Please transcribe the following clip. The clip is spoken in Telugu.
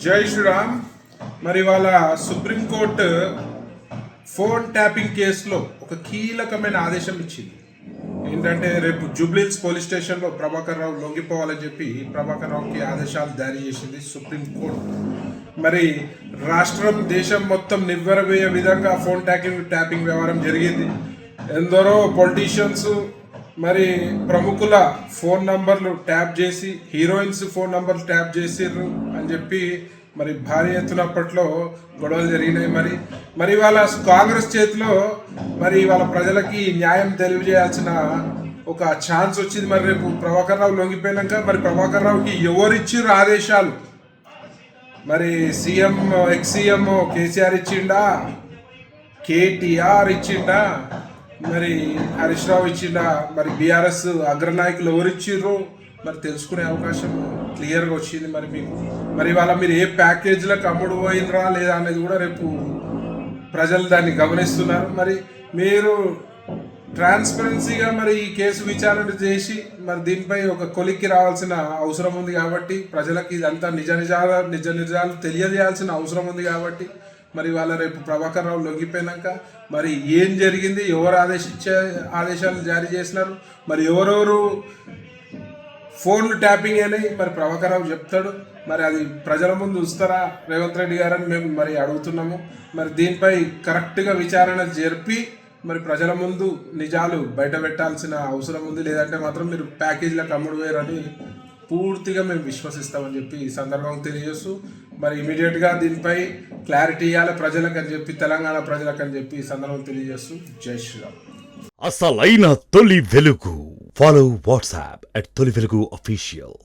జై శ్రీరామ్. మరి వాళ్ళ సుప్రీంకోర్టు ఫోన్ ట్యాపింగ్ కేసులో ఒక కీలకమైన ఆదేశం ఇచ్చింది. ఏంటంటే రేపు జూబ్లీహిల్స్ పోలీస్ స్టేషన్లో ప్రభాకర్ రావు లొంగిపోవాలని చెప్పి ప్రభాకర్ రావుకి ఆదేశాలు జారీ చేసింది సుప్రీంకోర్టు. మరి రాష్ట్రం దేశం మొత్తం నివ్వెరపోయే విధంగా ఫోన్ ట్యాపింగ్ వ్యవహారం జరిగింది. ఎందరో పొలిటీషియన్స్ మరి ప్రముఖుల ఫోన్ నంబర్లు ట్యాప్ చేసి హీరోయిన్స్ ఫోన్ నంబర్లు ట్యాప్ చేసిర్రు అని చెప్పి మరి భారీ ఎత్తున అప్పట్లో గొడవలు జరిగినాయి. మరి వాళ్ళ కాంగ్రెస్ చేతిలో మరి వాళ్ళ ప్రజలకి న్యాయం తెలియజేయాల్సిన ఒక ఛాన్స్ వచ్చింది. మరి రేపు ప్రభాకర్ రావు లొంగిపోయినాక మరి ప్రభాకర్ రావుకి ఎవరిచ్చిర్రు ఆదేశాలు? మరి సీఎం ఎక్స్ సీఎం కేసీఆర్ ఇచ్చిండా, కేటీఆర్ ఇచ్చిండా, మరి హరీష్ రావు ఇచ్చిండా, మరి బీఆర్ఎస్ అగ్రనాయకులు ఎవరిచ్చిర్రు మరి తెలుసుకునే అవకాశం క్లియర్గా వచ్చింది. మరి మీకు మరి వాళ్ళ మీరు ఏ ప్యాకేజీలకు అమ్ముడు పోయినరా లేదా అనేది కూడా రేపు ప్రజలు దాన్ని గమనిస్తున్నారు. మరి మీరు ట్రాన్స్పరెన్సీగా మరి ఈ కేసు విచారణ చేసి మరి దీనిపై ఒక కొలిక్కి రావాల్సిన అవసరం ఉంది కాబట్టి ప్రజలకి ఇదంతా నిజ నిజాలు తెలియజేయాల్సిన అవసరం ఉంది కాబట్టి మరి వాళ్ళ రేపు ప్రభాకర్ రావు లొంగిపోయినాక మరి ఏం జరిగింది, ఎవరు ఆదేశాలు జారీ చేసినారు, మరి ఎవరెవరు ఫోన్లు ట్యాపింగ్ అని మరి ప్రభాకర్ రావు చెప్తాడు. మరి అది ప్రజల ముందు ఉంచుతారా రేవంత్ రెడ్డి గారని మేము మరి అడుగుతున్నాము. మరి దీనిపై కరెక్ట్గా విచారణ జరిపి మరి ప్రజల ముందు నిజాలు బయట పెట్టాల్సిన అవసరం ఉంది. లేదంటే మాత్రం మీరు ప్యాకేజీలకు అమ్ముడు వేయరని పూర్తిగా మేము విశ్వసిస్తామని చెప్పి ఈ సందర్భంగా తెలియజేస్తూ మరి ఇమీడియట్గా దీనిపై క్లారిటీ ఇవ్వాలి ప్రజలకు అని చెప్పి, తెలంగాణ ప్రజలకు అని చెప్పి ఈ సందర్భంగా తెలియజేస్తూ జై శ్రీరామ్. అసలైన తొలి వెలుగు. ఫాలో వాట్సాప్ @తొలి వెలుగు official.